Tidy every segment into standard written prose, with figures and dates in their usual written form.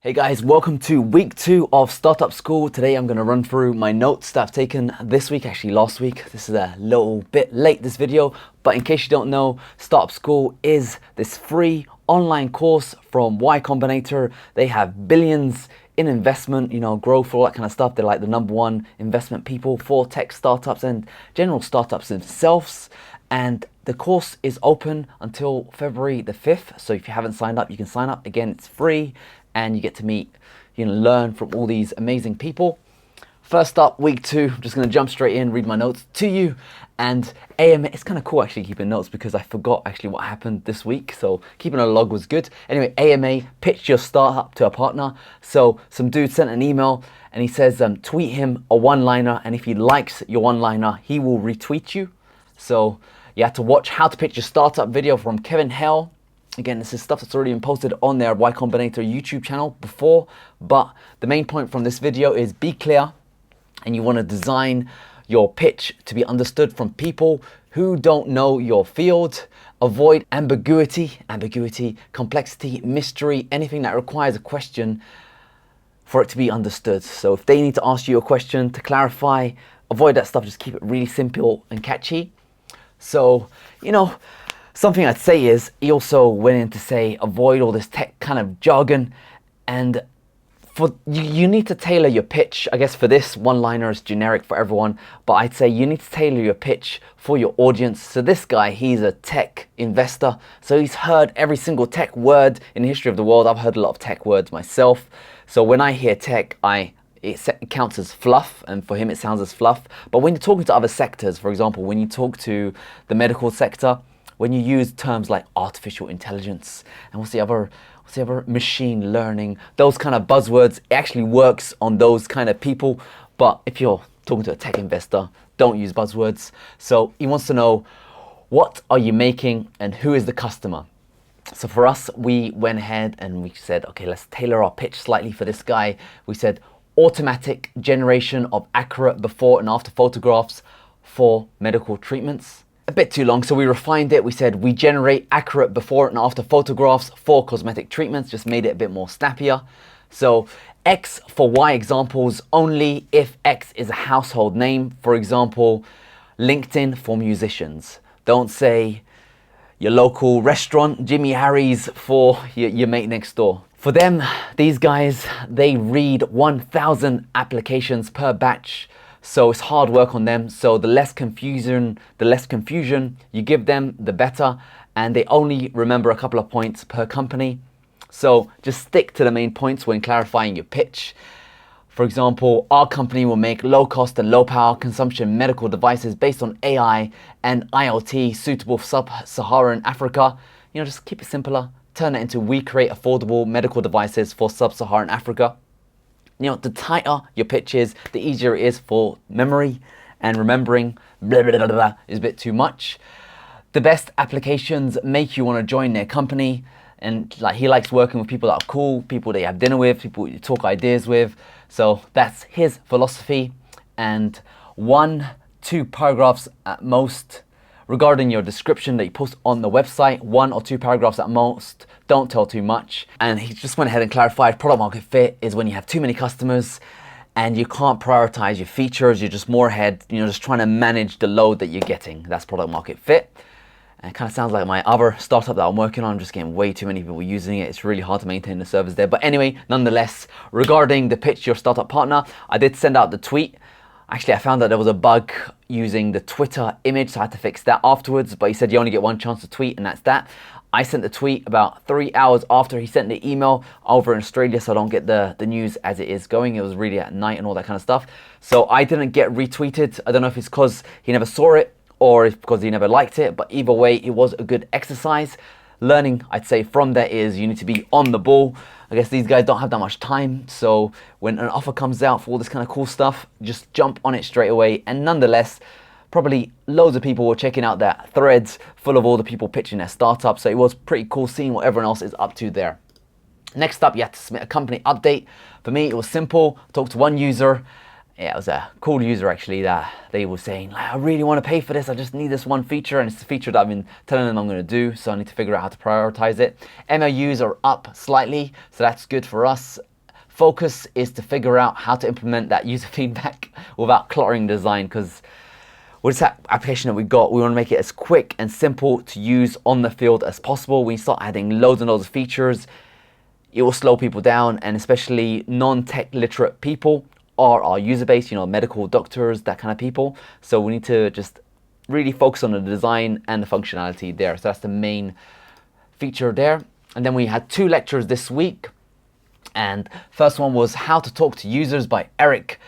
Hey guys, welcome to week 2 of Startup School. Today I'm going to run through my notes that I've taken this week, actually last week. This is a little bit late, this video, but in case you don't know, Startup School is this free online course from Y Combinator. They have billions in investment, growth, all that kind of stuff. They're like the #1 investment people for tech startups and general startups themselves. And the course is open until February the 5th. So if you haven't signed up, you can sign up. Again, it's free. And you get to meet, learn from all these amazing people. First up, week 2, I'm just going to jump straight in, read my notes to you. And AMA, it's kind of cool actually keeping notes because I forgot actually what happened this week. So keeping a log was good. Anyway, AMA, pitch your startup to a partner. So some dude sent an email and he says, tweet him a one-liner. And if he likes your one-liner, he will retweet you. So you have to watch How to Pitch Your Startup video from Kevin Hale. Again, this is stuff that's already been posted on their Y Combinator YouTube channel before, but the main point from this video is be clear, and you want to design your pitch to be understood from people who don't know your field. Avoid ambiguity, complexity, mystery, anything that requires a question for it to be understood. So if they need to ask you a question to clarify, avoid that stuff, just keep it really simple and catchy. So, something I'd say is, he also went in to say, avoid all this tech kind of jargon, and you need to tailor your pitch. I guess for this, one-liner is generic for everyone, but I'd say you need to tailor your pitch for your audience. So this guy, he's a tech investor, so he's heard every single tech word in the history of the world. I've heard a lot of tech words myself. So when I hear tech, it counts as fluff, and for him it sounds as fluff. But when you're talking to other sectors, for example, when you talk to the medical sector, when you use terms like artificial intelligence and what's the other machine learning, those kind of buzzwords, it actually works on those kind of people. But if you're talking to a tech investor, don't use buzzwords. So he wants to know, what are you making and who is the customer? So for us, we went ahead and we said, okay, let's tailor our pitch slightly for this guy. We said automatic generation of accurate before and after photographs for medical treatments. A bit too long, so we refined it. We said we generate accurate before and after photographs for cosmetic treatments, just made it a bit more snappier. So X for Y examples only if X is a household name. For example, LinkedIn for musicians. Don't say your local restaurant, Jimmy Harry's, for your mate next door. For them, these guys, they read 1,000 applications per batch. So it's hard work on them. So the less confusion you give them, the better. And they only remember a couple of points per company. So just stick to the main points when clarifying your pitch. For example, our company will make low cost and low power consumption medical devices based on AI and IoT suitable for sub-Saharan Africa. Just keep it simpler. Turn it into, we create affordable medical devices for sub-Saharan Africa. The tighter your pitch is, the easier it is for memory, and remembering blah, blah, blah, blah, is a bit too much. The best applications make you want to join their company, and he likes working with people that are cool, people that you have dinner with, people you talk ideas with. So that's his philosophy. And 1-2 paragraphs at most regarding your description that you post on the website. 1 or 2 paragraphs at most. Don't tell too much. And he just went ahead and clarified product market fit is when you have too many customers and you can't prioritize your features. You're just more ahead, just trying to manage the load that you're getting. That's product market fit. And it kind of sounds like my other startup that I'm working on. I'm just getting way too many people using it. It's really hard to maintain the servers there. But anyway, nonetheless, regarding the pitch your startup partner, I did send out the tweet. Actually, I found that there was a bug using the Twitter image, so I had to fix that afterwards. But he said you only get one chance to tweet, and that's that. I sent the tweet about 3 hours after he sent the email over in Australia, so I don't get the news as it is going. It was really at night and all that kind of stuff. So I didn't get retweeted. I don't know if it's because he never saw it or if because he never liked it, but either way, it was a good exercise. Learning, I'd say, from that is you need to be on the ball. I guess these guys don't have that much time, so when an offer comes out for all this kind of cool stuff, just jump on it straight away. And nonetheless, probably loads of people were checking out that threads full of all the people pitching their startups, so it was pretty cool seeing what everyone else is up to there. Next up, you have to submit a company update. For me, it was simple. I talked to one user. Yeah, it was a cool user actually that they were saying, I really want to pay for this. I just need this one feature, and it's the feature that I've been telling them I'm going to do. So I need to figure out how to prioritize it. MAUs are up slightly, so that's good for us. focus is to figure out how to implement that user feedback without cluttering design, because with this application that we got, we want to make it as quick and simple to use on the field as possible. When you start adding loads and loads of features, it will slow people down, and especially non-tech literate people are our user base, you know, medical doctors, that kind of people. So we need to just really focus on the design and the functionality there. So that's the main feature there. And then we had 2 lectures this week. And first one was How to Talk to Users by Eric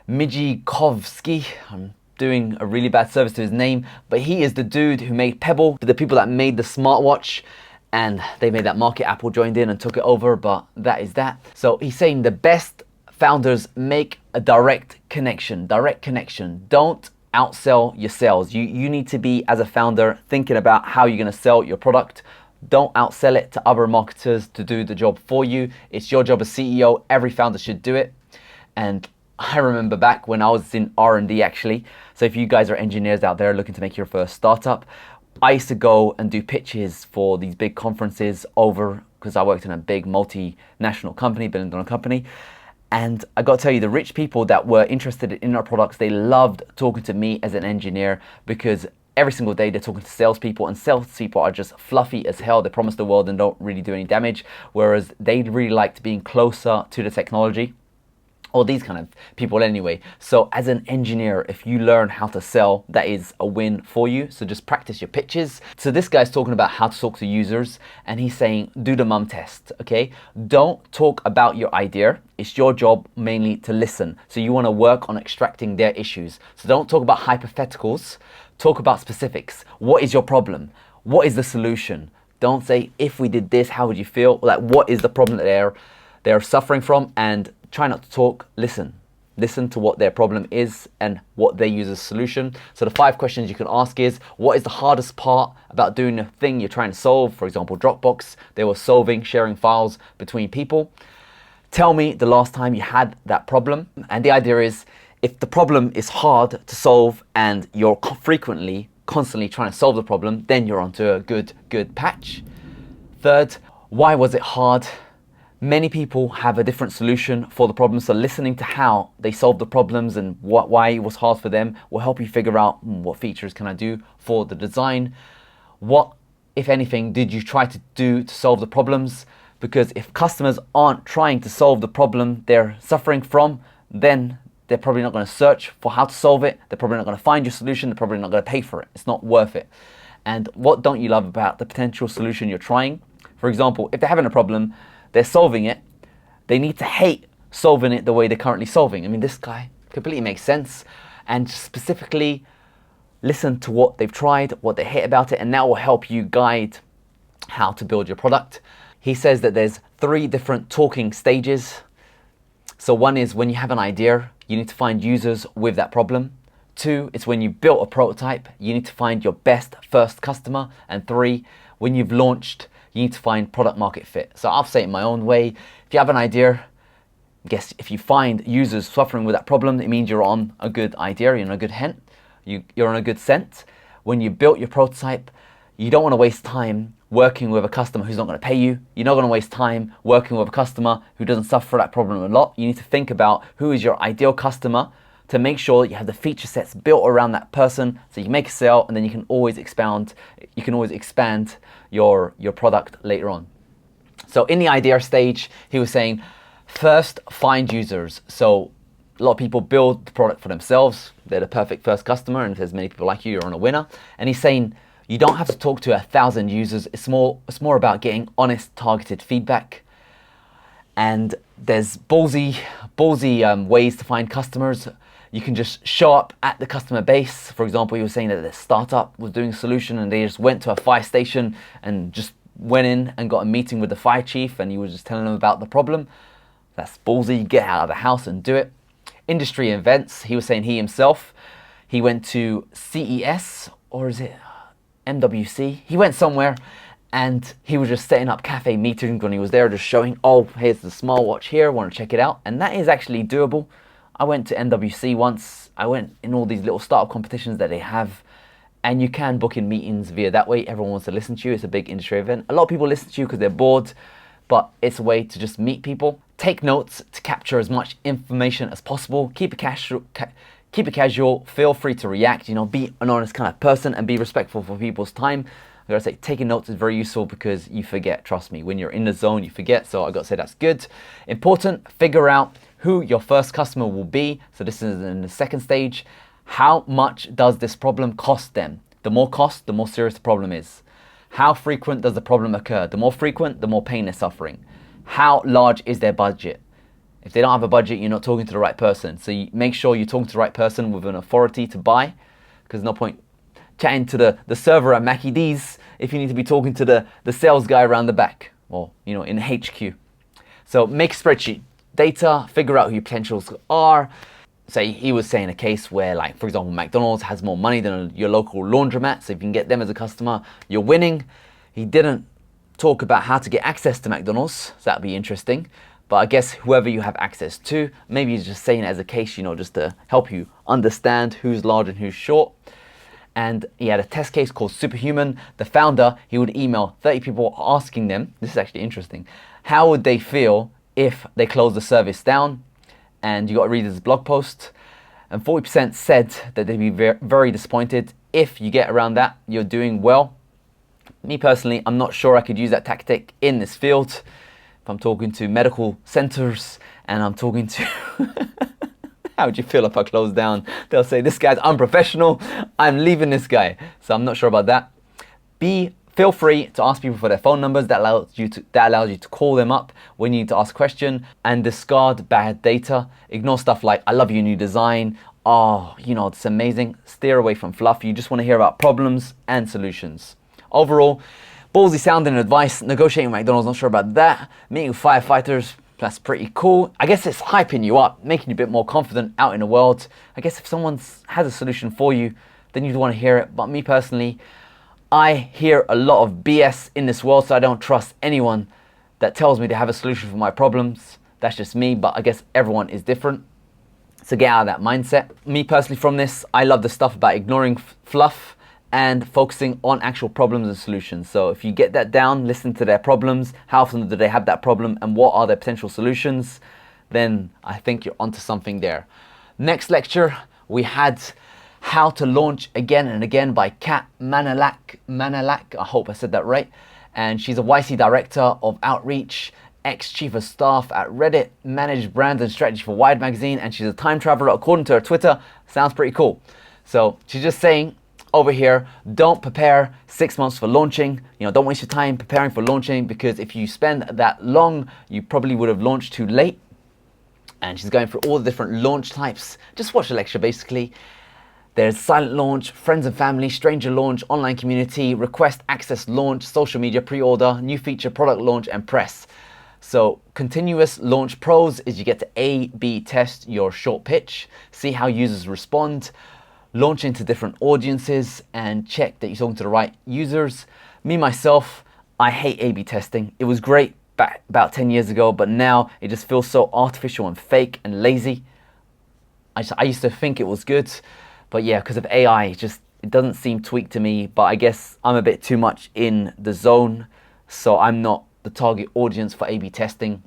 Mijikovsky. I'm doing a really bad service to his name, but he is the dude who made Pebble, the people that made the smartwatch, and they made that market. Apple joined in and took it over, but that is that. So he's saying the best founders make a direct connection. Direct connection. Don't outsell your sales. You need to be, as a founder, thinking about how you're going to sell your product. Don't outsell it to other marketers to do the job for you. It's your job as CEO. Every founder should do it. And I remember back when I was in R&D actually. So if you guys are engineers out there looking to make your first startup, I used to go and do pitches for these big conferences because I worked in a big multinational company, billion-dollar company. And I got to tell you, the rich people that were interested in our products, they loved talking to me as an engineer, because every single day they're talking to salespeople, and salespeople are just fluffy as hell. They promise the world and don't really do any damage, whereas they really liked being closer to the technology. Or these kind of people anyway. So as an engineer, if you learn how to sell, that is a win for you. So just practice your pitches. So this guy's talking about how to talk to users, and he's saying, do the mum test, okay? Don't talk about your idea. It's your job mainly to listen. So you want to work on extracting their issues. So don't talk about hypotheticals. Talk about specifics. What is your problem? What is the solution? Don't say, if we did this, how would you feel? Like, what is the problem that they're suffering from? And try not to talk, listen. Listen to what their problem is and what they use as a solution. So the 5 questions you can ask is, what is the hardest part about doing the thing you're trying to solve? For example, Dropbox, they were sharing files between people. Tell me the last time you had that problem. And the idea is, if the problem is hard to solve and you're constantly trying to solve the problem, then you're onto a good patch. Third, why was it hard? Many people have a different solution for the problem, so listening to how they solve the problems and why it was hard for them will help you figure out what features can I do for the design. What, if anything, did you try to do to solve the problems? Because if customers aren't trying to solve the problem they're suffering from, then they're probably not going to search for how to solve it. They're probably not going to find your solution. They're probably not going to pay for it. It's not worth it. And what don't you love about the potential solution you're trying? For example, if they're having a problem, they're solving it, they need to hate solving it the way they're currently solving. I mean, this guy completely makes sense. And specifically listen to what they've tried, what they hate about it, and that will help you guide how to build your product. He says that there's 3 different talking stages. So 1 is when you have an idea, you need to find users with that problem. 2, it's when you built a prototype, you need to find your best first customer. And 3, when you've launched, you need to find product market fit. So I'll say it my own way. If you have an idea, guess if you find users suffering with that problem, it means you're on a good idea, you're on a good hint, you're on a good scent. When you built your prototype, you don't want to waste time working with a customer who's not going to pay you. You're not going to waste time working with a customer who doesn't suffer that problem a lot. You need to think about who is your ideal customer to make sure you have the feature sets built around that person, so you make a sale, and then you can always expand your product later on. So in the idea stage, he was saying, first find users. So a lot of people build the product for themselves. They're the perfect first customer, and if there's many people like you, you're on a winner. And he's saying, you don't have to talk to 1,000 users. It's more about getting honest, targeted feedback. And there's ballsy ways to find customers. You can just show up at the customer base. For example, he was saying that the startup was doing a solution and they just went to a fire station and just went in and got a meeting with the fire chief, and he was just telling them about the problem. That's ballsy. Get out of the house and do it. Industry events. He was saying he went to CES, or is it MWC? He went somewhere and he was just setting up cafe meetings when he was there, just showing, oh, here's the smartwatch here, want to check it out. And that is actually doable. I went to MWC once. I went in all these little startup competitions that they have, and you can book in meetings via that way. Everyone wants to listen to you. It's a big industry event. A lot of people listen to you because they're bored, but it's a way to just meet people. Take notes to capture as much information as possible. Keep it casual. Feel free to react. Be an honest kind of person and be respectful for people's time. I gotta say, taking notes is very useful because you forget. Trust me, when you're in the zone, you forget. So I gotta say that's good. Important. Figure out who your first customer will be. So this is in the second stage. How much does this problem cost them? The more cost, the more serious the problem is. How frequent does the problem occur? The more frequent, the more pain they're suffering. How large is their budget? If they don't have a budget, you're not talking to the right person. So you make sure you're talking to the right person with an authority to buy, because no point chatting to the server at Mackie D's if you need to be talking to the sales guy around the back, or in HQ. So make a spreadsheet, data, figure out who your potentials are. Say he was saying a case where, like, for example, McDonald's has more money than your local laundromat, so if you can get them as a customer, you're winning. He didn't talk about how to get access to McDonald's, so that'd be interesting. But I guess whoever you have access to, maybe he's just saying it as a case, just to help you understand who's large and who's short. And he had a test case called Superhuman. The founder, he would email 30 people asking them, this is actually interesting, how would they feel if they closed the service down? And you got to read this blog post. And 40% said that they'd be very, very disappointed. If you get around that, you're doing well. Me personally, I'm not sure I could use that tactic in this field. If I'm talking to medical centers and I'm talking to how would you feel if I close down? They'll say, this guy's unprofessional, I'm leaving this guy. So I'm not sure about that. Feel free to ask people for their phone numbers. That allows you to call them up when you need to ask a question, and discard bad data. Ignore stuff like, I love your new design. Oh, it's amazing. Steer away from fluff. You just want to hear about problems and solutions. Overall, ballsy sounding advice. Negotiating with McDonald's, not sure about that. Meeting with firefighters, that's pretty cool. I guess it's hyping you up, making you a bit more confident out in the world. I guess if someone has a solution for you, then you'd want to hear it. But me personally, I hear a lot of BS in this world, so I don't trust anyone that tells me they have a solution for my problems. That's just me, but I guess everyone is different. So get out of that mindset. Me personally, from this, I love the stuff about ignoring fluff and focusing on actual problems and solutions. So if you get that down, listen to their problems, how often do they have that problem, and what are their potential solutions, then I think you're onto something there. Next lecture, we had How to Launch Again and Again by Kat Manalak. I hope I said that right. And she's a YC director of outreach, ex-chief of staff at Reddit, managed brand and strategy for Wired magazine, and she's a time traveler according to her Twitter. Sounds pretty cool. So she's just saying over here, don't prepare 6 months for launching. Don't waste your time preparing for launching, because if you spend that long, you probably would have launched too late. And she's going through all the different launch types. Just watch the lecture basically. There's silent launch, friends and family, stranger launch, online community, request access launch, social media pre-order, new feature, product launch, and press. So continuous launch pros is you get to A/B test your short pitch, see how users respond, launch into different audiences, and check that you're talking to the right users. Me, myself, I hate A/B testing. It was great back about 10 years ago, but now it just feels so artificial and fake and lazy. I used to think it was good, but yeah, because of AI, it doesn't seem tweaked to me. But I guess I'm a bit too much in the zone, so I'm not the target audience for A/B testing.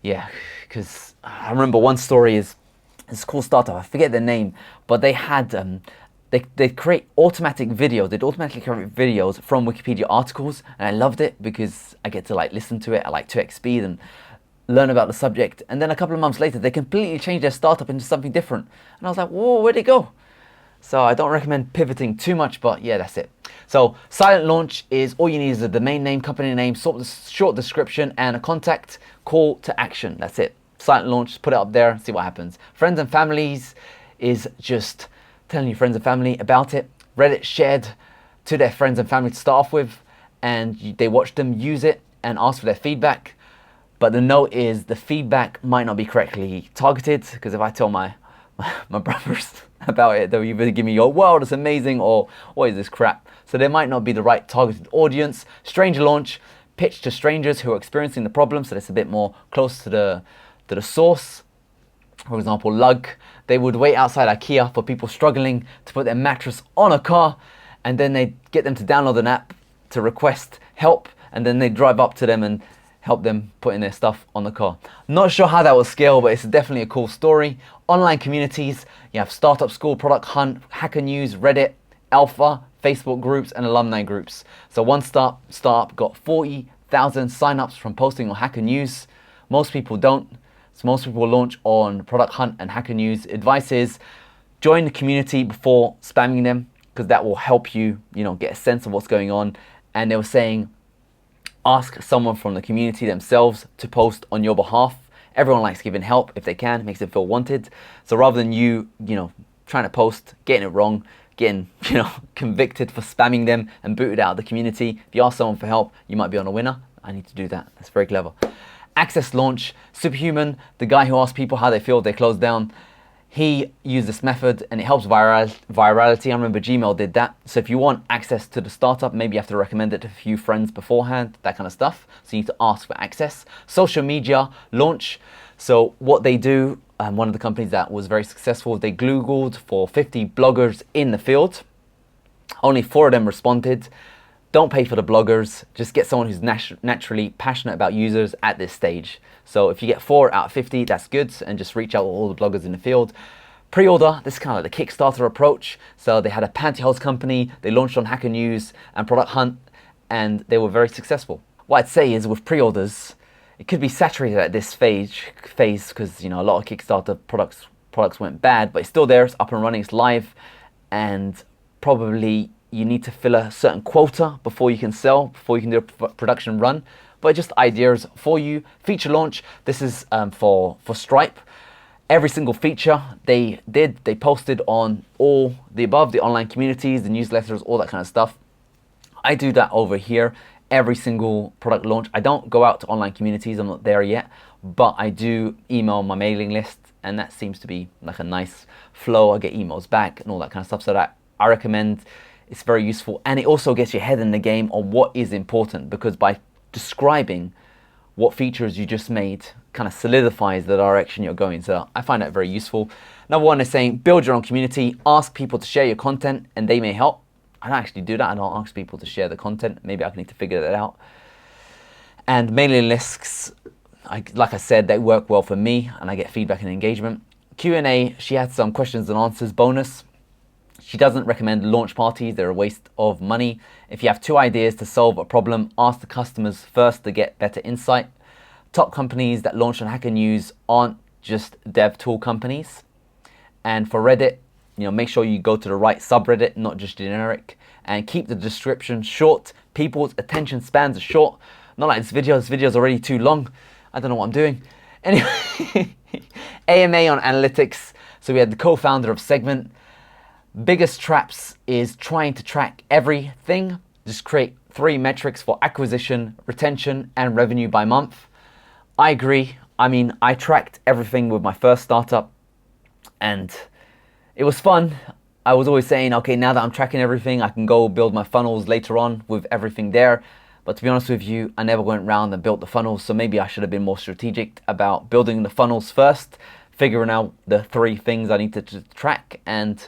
Yeah, because I remember one story is this cool startup, I forget their name, but they had they create automatic videos. They'd automatically create videos from Wikipedia articles, and I loved it because I get to listen to it at 2x speed and learn about the subject. And then a couple of months later, they completely changed their startup into something different, and I was like, whoa, where'd it go? So I don't recommend pivoting too much, but yeah, that's it. So silent launch is all you need is a domain name, company name, short description, and a contact call to action. That's it. Silent launch, put it up there, see what happens. Friends and families is just telling your friends and family about it. Reddit shared to their friends and family to start off with, and they watch them use it and ask for their feedback. But the note is the feedback might not be correctly targeted, because if I tell my brothers about it, they'll either give me, oh wow, that's amazing, or what is this crap? So they might not be the right targeted audience. Stranger launch, pitch to strangers who are experiencing the problem, so that's a bit more close to the source. For example, Lug, they would wait outside IKEA for people struggling to put their mattress on a car, and then they get them to download an app to request help, and then they drive up to them and help them putting their stuff on the car. Not sure how that will scale, but it's definitely a cool story. Online communities, you have Startup School, Product Hunt, Hacker News, Reddit, Alpha, Facebook groups, and alumni groups. So one startup got 40,000 signups from posting on Hacker News. Most people don't. So most people launch on Product Hunt and Hacker News. Advice is join the community before spamming them, because that will help you, get a sense of what's going on. And they were saying, ask someone from the community themselves to post on your behalf. Everyone likes giving help if they can, makes them feel wanted. So rather than you trying to post, getting it wrong, getting, convicted for spamming them and booted out of the community, if you ask someone for help, you might be on a winner. I need to do that. That's very clever. Access launch, Superhuman, the guy who asked people how they feel if they close down, he used this method and it helps virality. I remember Gmail did that. So if you want access to the startup, maybe you have to recommend it to a few friends beforehand, that kind of stuff. So you need to ask for access. Social media launch. So what they do, one of the companies that was very successful, they Googled for 50 bloggers in the field. Only 4 of them responded. Don't pay for the bloggers, just get someone who's naturally passionate about users at this stage. So if you get 4 out of 50, that's good, and just reach out to all the bloggers in the field. Pre-order, this is kind of like the Kickstarter approach. So they had a pantyhose company, they launched on Hacker News and Product Hunt, and they were very successful. What I'd say is with pre-orders, it could be saturated at this phase because a lot of Kickstarter products went bad, but it's still there, it's up and running, it's live, and probably you need to fill a certain quota before you can sell, before you can do a production run. But just ideas for you. Feature launch, this is for Stripe. Every single feature they posted on all the above, the online communities, the newsletters, all that kind of stuff. I do that over here, every single product launch. I don't go out to online communities, I'm not there yet, but I do email my mailing list, and that seems to be like a nice flow. I get emails back and all that kind of stuff, so that I recommend. It's very useful, and it also gets your head in the game on what is important, because by describing what features you just made kind of solidifies the direction you're going. So I find that very useful. Number 1 is saying build your own community, ask people to share your content and they may help. I don't actually do that. I don't ask people to share the content. Maybe I need to figure that out. And mailing lists, like I said, they work well for me and I get feedback and engagement. Q&A, she had some questions and answers bonus. She doesn't recommend launch parties, they're a waste of money. If you have 2 ideas to solve a problem, ask the customers first to get better insight. Top companies that launch on Hacker News aren't just dev tool companies. And for Reddit, make sure you go to the right subreddit, not just generic. And keep the description short. People's attention spans are short. Not like this video's already too long. I don't know what I'm doing. Anyway, AMA on analytics. So we had the co-founder of Segment. Biggest traps is trying to track everything. Just create 3 metrics for acquisition, retention, and revenue by month. I agree. I tracked everything with my first startup and it was fun. I was always saying, okay, now that I'm tracking everything, I can go build my funnels later on with everything there. But to be honest with you, I never went around and built the funnels. So maybe I should have been more strategic about building the funnels first, figuring out the 3 things I need to track, and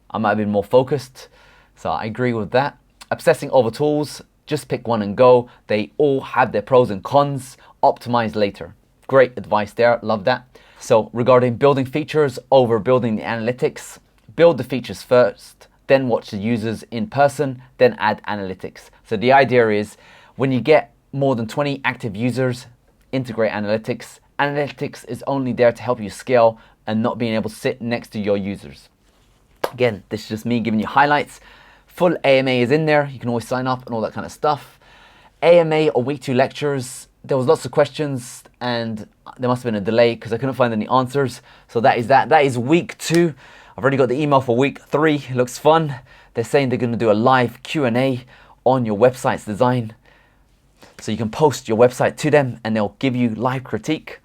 I might have been more focused. So I agree with that. Obsessing over tools, just pick one and go. They all have their pros and cons. Optimize later. Great advice there, love that. So regarding building features over building the analytics, build the features first, then watch the users in person, then add analytics. So the idea is when you get more than 20 active users, integrate analytics. Analytics is only there to help you scale and not being able to sit next to your users. Again, this is just me giving you highlights. Full AMA is in there. You can always sign up and all that kind of stuff. AMA or week 2 lectures. There was lots of questions and there must have been a delay because I couldn't find any answers. So that is that. That is week 2. I've already got the email for week 3. It looks fun. They're saying they're going to do a live Q&A on your website's design. So you can post your website to them and they'll give you live critique.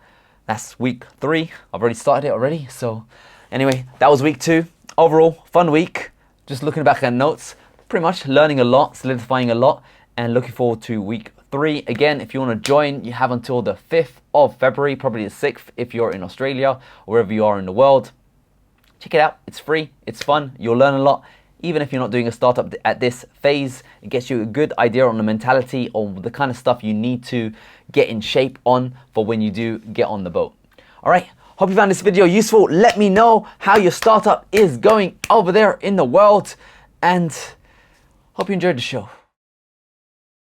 That's week 3. I've already started it already. So anyway, that was week 2. Overall, fun week. Just looking back at notes, pretty much learning a lot, solidifying a lot, and looking forward to week 3. Again, if you want to join, you have until the 5th of February, probably the 6th if you're in Australia or wherever you are in the world. Check it out. It's free. It's fun. You'll learn a lot. even if you're not doing a startup at this phase, it gets you a good idea on the mentality of the kind of stuff you need to get in shape on for when you do get on the boat. All right, hope you found this video useful. Let me know how your startup is going over there in the world, and hope you enjoyed the show.